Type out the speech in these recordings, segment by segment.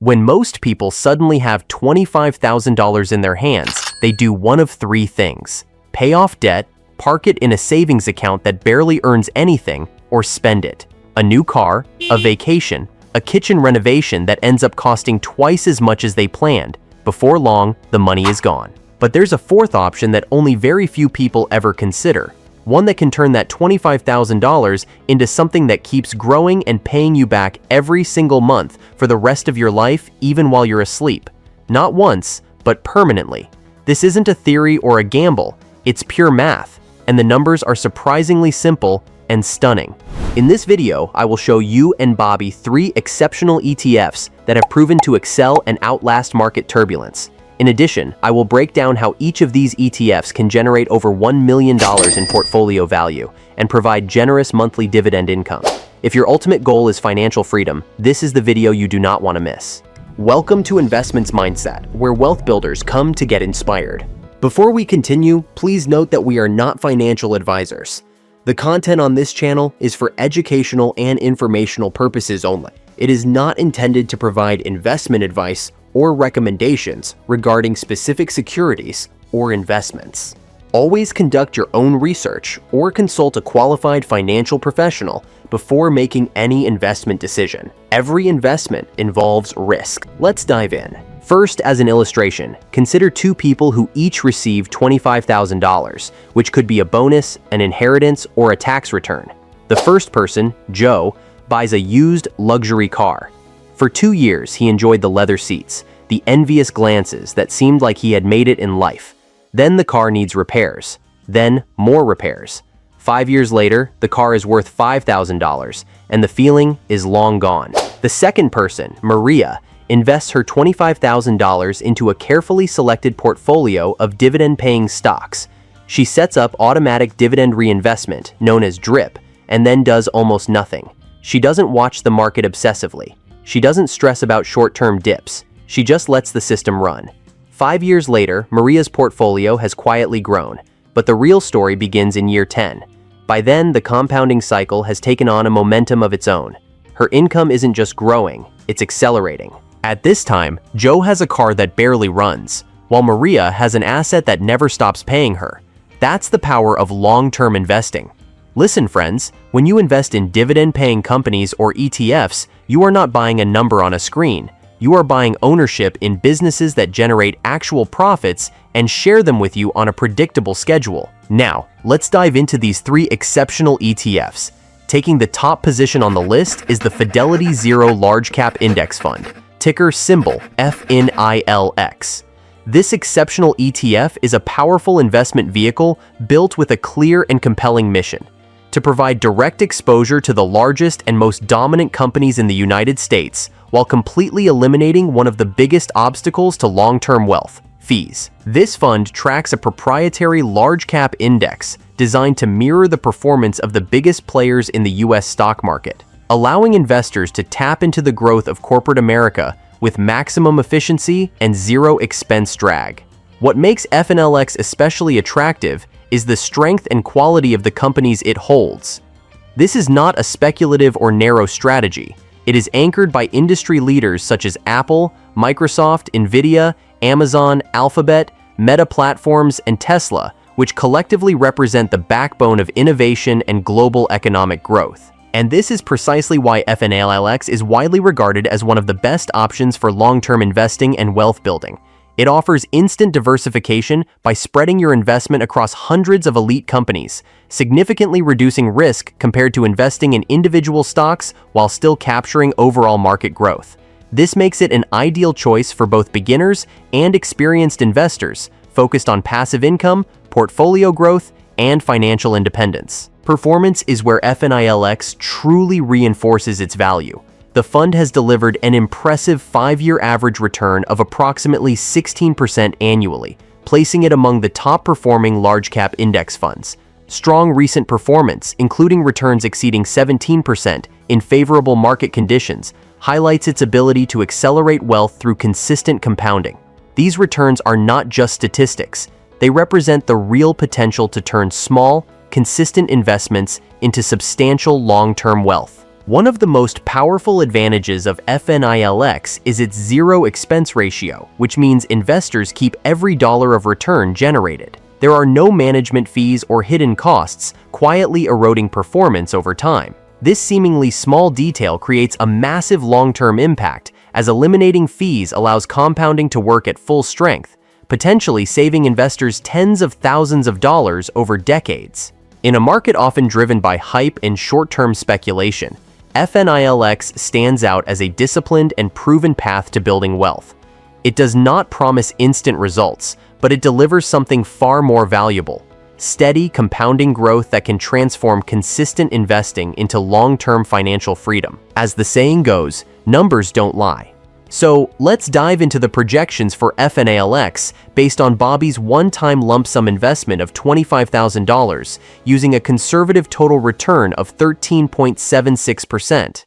When most people suddenly have $25,000 in their hands, they do one of three things: pay off debt, park it in a savings account that barely earns anything, or spend it. A new car, a vacation, a kitchen renovation that ends up costing twice as much as they planned. Before long, the money is gone. But there's a fourth option that only very few people ever consider. One that can turn that $25,000 into something that keeps growing and paying you back every single month for the rest of your life, even while you're asleep. Not once, but permanently. This isn't a theory or a gamble, it's pure math, and the numbers are surprisingly simple and stunning. In this video, I will show you and Bobby 3 exceptional ETFs that have proven to excel and outlast market turbulence. In addition, I will break down how each of these ETFs can generate over $1 million in portfolio value and provide generous monthly dividend income. If your ultimate goal is financial freedom, this is the video you do not want to miss. Welcome to Investments Mindset, where wealth builders come to get inspired. Before we continue, please note that we are not financial advisors. The content on this channel is for educational and informational purposes only. It is not intended to provide investment advice or recommendations regarding specific securities or investments. Always conduct your own research or consult a qualified financial professional before making any investment decision. Every investment involves risk. Let's dive in. First, as an illustration, consider two people who each receive $25,000, which could be a bonus, an inheritance, or a tax return. The first person, Joe, buys a used luxury car. For 2 years, he enjoyed the leather seats, the envious glances that seemed like he had made it in life. Then the car needs repairs. Then more repairs. 5 years later, the car is worth $5,000, and the feeling is long gone. The second person, Maria, invests her $25,000 into a carefully selected portfolio of dividend-paying stocks. She sets up automatic dividend reinvestment, known as DRIP, and then does almost nothing. She doesn't watch the market obsessively. She doesn't stress about short-term dips. She just lets the system run. 5 years later, Maria's portfolio has quietly grown, but the real story begins in year 10. By then, the compounding cycle has taken on a momentum of its own. Her income isn't just growing, it's accelerating. At this time, Joe has a car that barely runs, while Maria has an asset that never stops paying her. That's the power of long-term investing. Listen, friends, when you invest in dividend-paying companies or ETFs, you are not buying a number on a screen. You are buying ownership in businesses that generate actual profits and share them with you on a predictable schedule. Now, let's dive into these 3 exceptional ETFs. Taking the top position on the list is the Fidelity Zero Large Cap Index Fund, ticker symbol FNILX. This exceptional ETF is a powerful investment vehicle built with a clear and compelling mission: to provide direct exposure to the largest and most dominant companies in the United States while completely eliminating one of the biggest obstacles to long-term wealth: fees. This fund tracks a proprietary large-cap index designed to mirror the performance of the biggest players in the U.S. stock market, allowing investors to tap into the growth of corporate America with maximum efficiency and zero expense drag. What makes FNLX especially attractive is the strength and quality of the companies it holds. This is not a speculative or narrow strategy. It is anchored by industry leaders such as Apple, Microsoft, Nvidia, Amazon, Alphabet, Meta Platforms, and Tesla, which collectively represent the backbone of innovation and global economic growth. And this is precisely why FNLX is widely regarded as one of the best options for long-term investing and wealth building. It offers instant diversification by spreading your investment across hundreds of elite companies, significantly reducing risk compared to investing in individual stocks while still capturing overall market growth. This makes it an ideal choice for both beginners and experienced investors focused on passive income, portfolio growth, and financial independence. Performance is where FNILX truly reinforces its value. The fund has delivered an impressive 5-year average return of approximately 16% annually, placing it among the top-performing large-cap index funds. Strong recent performance, including returns exceeding 17% in favorable market conditions, highlights its ability to accelerate wealth through consistent compounding. These returns are not just statistics. They represent the real potential to turn small, consistent investments into substantial long-term wealth. One of the most powerful advantages of FNILX is its zero expense ratio, which means investors keep every dollar of return generated. There are no management fees or hidden costs, quietly eroding performance over time. This seemingly small detail creates a massive long-term impact, as eliminating fees allows compounding to work at full strength, potentially saving investors tens of thousands of dollars over decades. In a market often driven by hype and short-term speculation, FNILX stands out as a disciplined and proven path to building wealth. It does not promise instant results, but it delivers something far more valuable: steady, compounding growth that can transform consistent investing into long-term financial freedom. As the saying goes, numbers don't lie. So let's dive into the projections for FNILX based on Bobby's one-time lump sum investment of $25,000 using a conservative total return of 13.76%.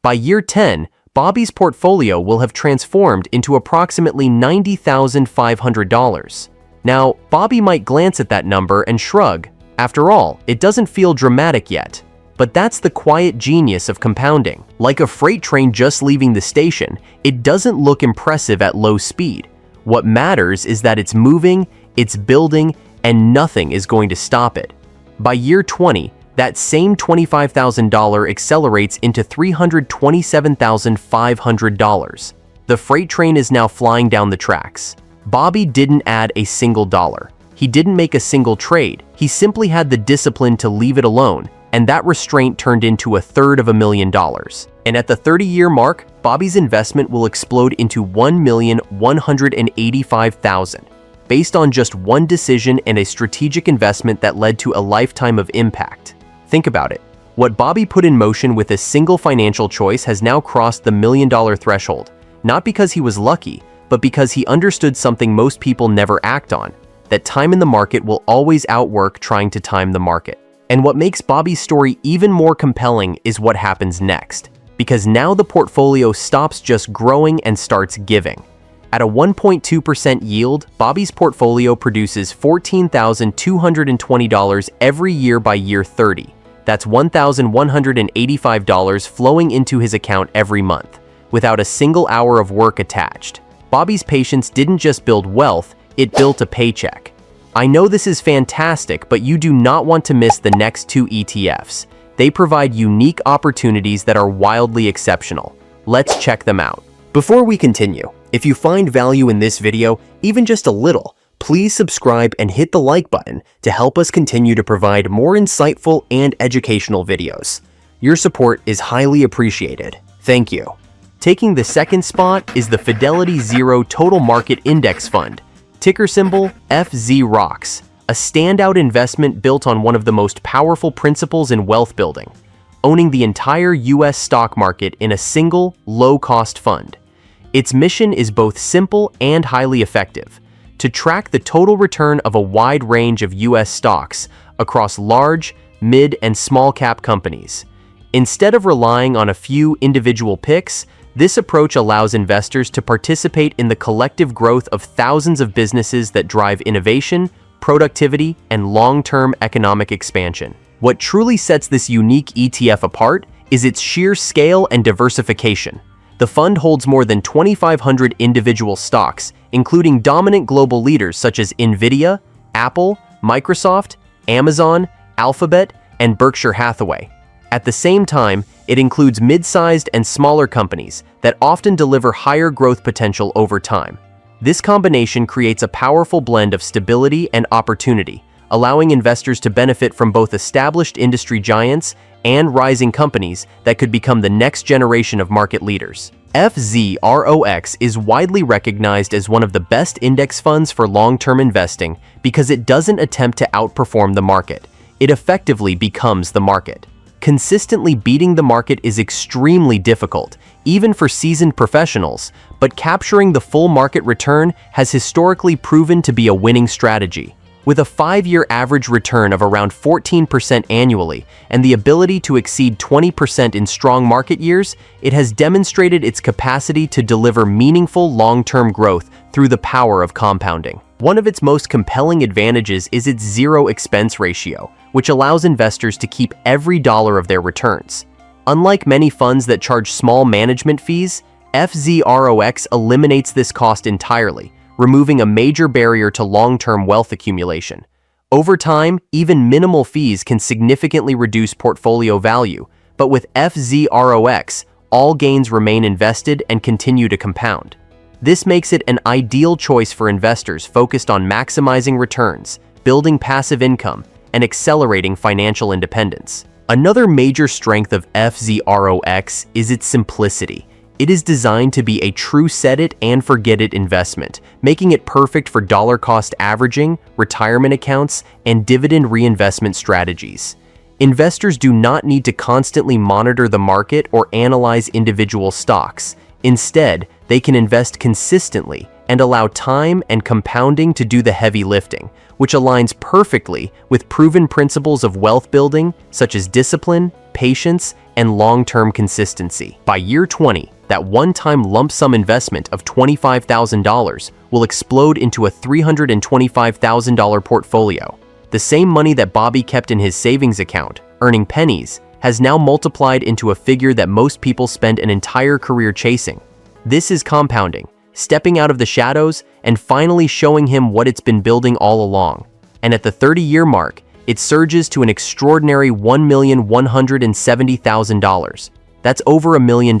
By year 10, Bobby's portfolio will have transformed into approximately $90,500. Now, Bobby might glance at that number and shrug. After all, it doesn't feel dramatic yet. But that's the quiet genius of compounding. Like a freight train just leaving the station, it doesn't look impressive at low speed. What matters is that it's moving, it's building, and nothing is going to stop it. By year 20, that same $25,000 accelerates into $327,500. The freight train is now flying down the tracks. Bobby didn't add a single dollar. He didn't make a single trade. He simply had the discipline to leave it alone, and that restraint turned into $333,000. And at the 30-year mark, Bobby's investment will explode into $1,185,000, based on just one decision and a strategic investment that led to a lifetime of impact. Think about it. What Bobby put in motion with a single financial choice has now crossed the $1 million threshold, not because he was lucky, but because he understood something most people never act on: that time in the market will always outwork trying to time the market. And what makes Bobby's story even more compelling is what happens next, because now the portfolio stops just growing and starts giving. At a 1.2% yield, Bobby's portfolio produces $14,220 every year by year 30. That's $1,185 flowing into his account every month, without a single hour of work attached. Bobby's patience didn't just build wealth, it built a paycheck. I know this is fantastic, but you do not want to miss the next two ETFs. They provide unique opportunities that are wildly exceptional. Let's check them out. Before we continue, if you find value in this video, even just a little, please subscribe and hit the like button to help us continue to provide more insightful and educational videos. Your support is highly appreciated. Thank you. Taking the second spot is the Fidelity Zero Total Market Index Fund, ticker symbol FZROX, a standout investment built on one of the most powerful principles in wealth building: owning the entire US stock market in a single, low-cost fund. Its mission is both simple and highly effective: to track the total return of a wide range of US stocks across large, mid, and small-cap companies. Instead of relying on a few individual picks, this approach allows investors to participate in the collective growth of thousands of businesses that drive innovation, productivity, and long-term economic expansion. What truly sets this unique ETF apart is its sheer scale and diversification. The fund holds more than 2,500 individual stocks, including dominant global leaders such as Nvidia, Apple, Microsoft, Amazon, Alphabet, and Berkshire Hathaway. At the same time, it includes mid-sized and smaller companies that often deliver higher growth potential over time. This combination creates a powerful blend of stability and opportunity, allowing investors to benefit from both established industry giants and rising companies that could become the next generation of market leaders. FZROX is widely recognized as one of the best index funds for long-term investing because it doesn't attempt to outperform the market. It effectively becomes the market. Consistently beating the market is extremely difficult, even for seasoned professionals, but capturing the full market return has historically proven to be a winning strategy. With a 5-year average return of around 14% annually and the ability to exceed 20% in strong market years, it has demonstrated its capacity to deliver meaningful long-term growth through the power of compounding. One of its most compelling advantages is its zero expense ratio, which allows investors to keep every dollar of their returns. Unlike many funds that charge small management fees, FZROX eliminates this cost entirely, removing a major barrier to long-term wealth accumulation. Over time, even minimal fees can significantly reduce portfolio value, but with FZROX, all gains remain invested and continue to compound. This makes it an ideal choice for investors focused on maximizing returns, building passive income, and accelerating financial independence. Another major strength of FZROX is its simplicity. It is designed to be a true set-it-and-forget-it investment, making it perfect for dollar-cost averaging, retirement accounts, and dividend reinvestment strategies. Investors do not need to constantly monitor the market or analyze individual stocks. Instead, they can invest consistently and allow time and compounding to do the heavy lifting, which aligns perfectly with proven principles of wealth building such as discipline, patience, and long-term consistency. By year 20, that one-time lump sum investment of $25,000 will explode into a $325,000 portfolio. The same money that Bobby kept in his savings account, earning pennies, has now multiplied into a figure that most people spend an entire career chasing. This is compounding, stepping out of the shadows and finally showing him what it's been building all along. And at the 30-year mark, it surges to an extraordinary $1,170,000. That's over $1 million.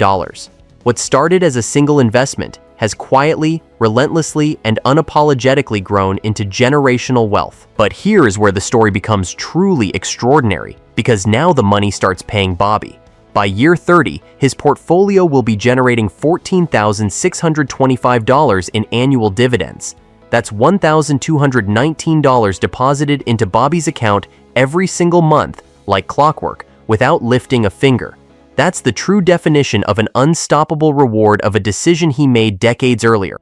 What started as a single investment has quietly, relentlessly, and unapologetically grown into generational wealth. But here is where the story becomes truly extraordinary, because now the money starts paying Bobby. By year 30, his portfolio will be generating $14,625 in annual dividends. That's $1,219 deposited into Bobby's account every single month, like clockwork, without lifting a finger. That's the true definition of an unstoppable reward of a decision he made decades earlier.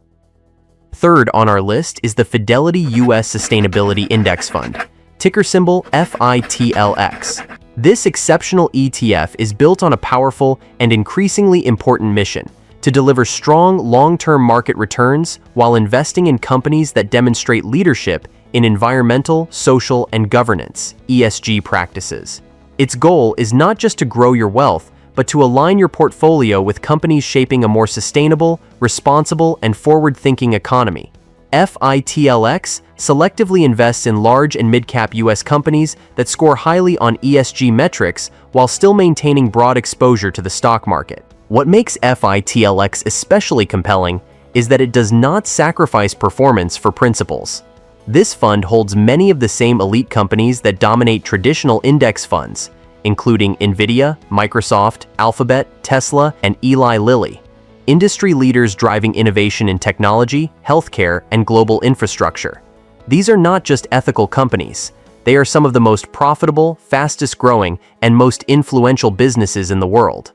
Third on our list is the Fidelity U.S. Sustainability Index Fund, ticker symbol FITLX. This exceptional ETF is built on a powerful and increasingly important mission: to deliver strong long-term market returns while investing in companies that demonstrate leadership in environmental, social, and governance (ESG) practices. Its goal is not just to grow your wealth, but to align your portfolio with companies shaping a more sustainable, responsible, and forward-thinking economy. FITLX selectively invests in large and mid-cap U.S. companies that score highly on ESG metrics while still maintaining broad exposure to the stock market. What makes FITLX especially compelling is that it does not sacrifice performance for principles. This fund holds many of the same elite companies that dominate traditional index funds, including Nvidia, Microsoft, Alphabet, Tesla, and Eli Lilly, industry leaders driving innovation in technology, healthcare, and global infrastructure. These are not just ethical companies. They are some of the most profitable, fastest-growing, and most influential businesses in the world.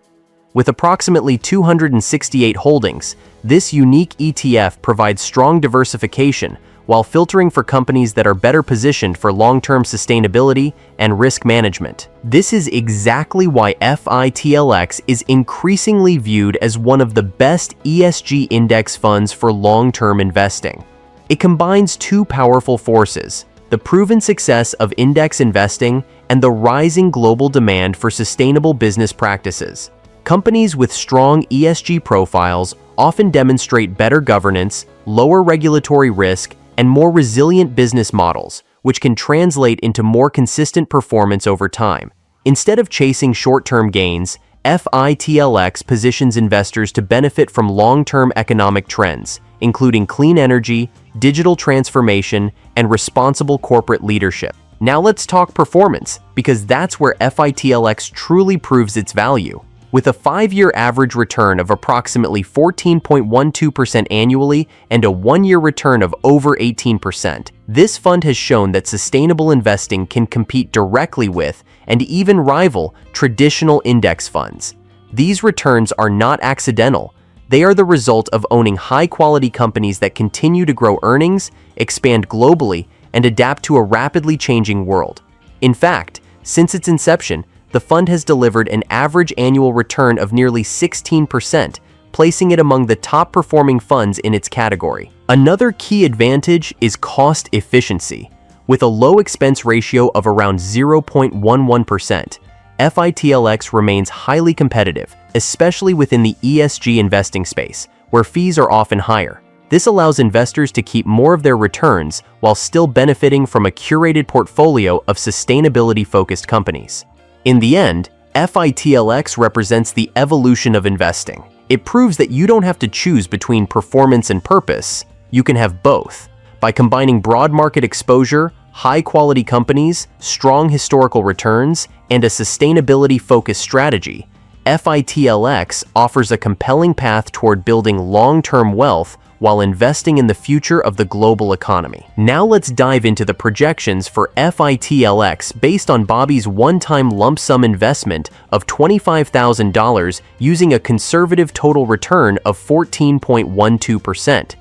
With approximately 268 holdings, this unique ETF provides strong diversification while filtering for companies that are better positioned for long-term sustainability and risk management. This is exactly why FITLX is increasingly viewed as one of the best ESG index funds for long-term investing. It combines two powerful forces: the proven success of index investing and the rising global demand for sustainable business practices. Companies with strong ESG profiles often demonstrate better governance, lower regulatory risk, and more resilient business models, which can translate into more consistent performance over time. Instead of chasing short-term gains, FITLX positions investors to benefit from long-term economic trends, including clean energy, digital transformation, and responsible corporate leadership. Now let's talk performance, because that's where FITLX truly proves its value. With a 5-year average return of approximately 14.12% annually and a 1-year return of over 18%, this fund has shown that sustainable investing can compete directly with and even rival traditional index funds. These returns are not accidental. They are the result of owning high-quality companies that continue to grow earnings, expand globally, and adapt to a rapidly changing world. In fact, since its inception, the fund has delivered an average annual return of nearly 16%, placing it among the top-performing funds in its category. Another key advantage is cost efficiency. With a low expense ratio of around 0.11%, FITLX remains highly competitive, especially within the ESG investing space, where fees are often higher. This allows investors to keep more of their returns while still benefiting from a curated portfolio of sustainability-focused companies. In the end, FITLX represents the evolution of investing. It proves that you don't have to choose between performance and purpose. You can have both. By combining broad market exposure, high-quality companies, strong historical returns, and a sustainability-focused strategy, FITLX offers a compelling path toward building long-term wealth while investing in the future of the global economy. Now let's dive into the projections for FITLX based on Bobby's one-time lump sum investment of $25,000 using a conservative total return of 14.12%.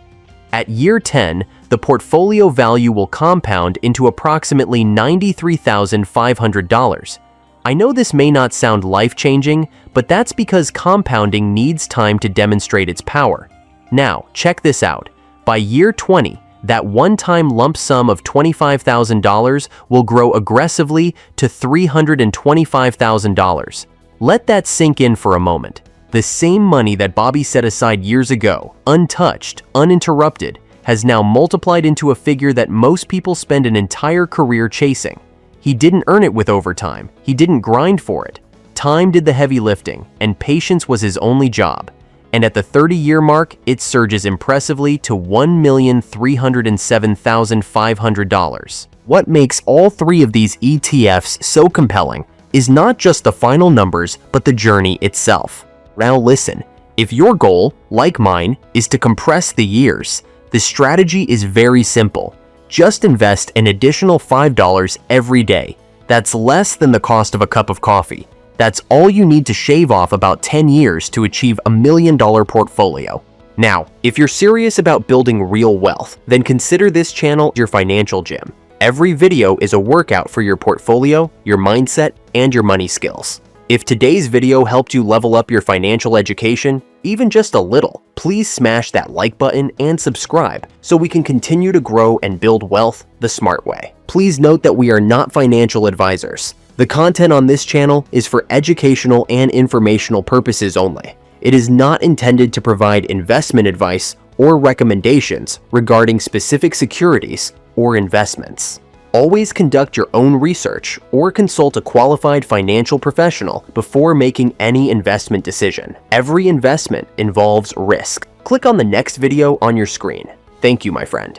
At year 10, the portfolio value will compound into approximately $93,500. I know this may not sound life-changing, but that's because compounding needs time to demonstrate its power. Now, check this out. By year 20, that one-time lump sum of $25,000 will grow aggressively to $325,000. Let that sink in for a moment. The same money that Bobby set aside years ago, untouched, uninterrupted, has now multiplied into a figure that most people spend an entire career chasing. He didn't earn it with overtime. He didn't grind for it. Time did the heavy lifting, and patience was his only job. And at the 30-year mark, it surges impressively to $1,307,500. What makes all three of these ETFs so compelling is not just the final numbers, but the journey itself. Now listen, if your goal, like mine, is to compress the years, the strategy is very simple. Just invest an additional $5 every day. That's less than the cost of a cup of coffee. That's all you need to shave off about 10 years to achieve a $1 million portfolio. Now, if you're serious about building real wealth, then consider this channel your financial gym. Every video is a workout for your portfolio, your mindset, and your money skills. If today's video helped you level up your financial education, even just a little, please smash that like button and subscribe so we can continue to grow and build wealth the smart way. Please note that we are not financial advisors. The content on this channel is for educational and informational purposes only. It is not intended to provide investment advice or recommendations regarding specific securities or investments. Always conduct your own research or consult a qualified financial professional before making any investment decision. Every investment involves risk. Click on the next video on your screen. Thank you, my friend.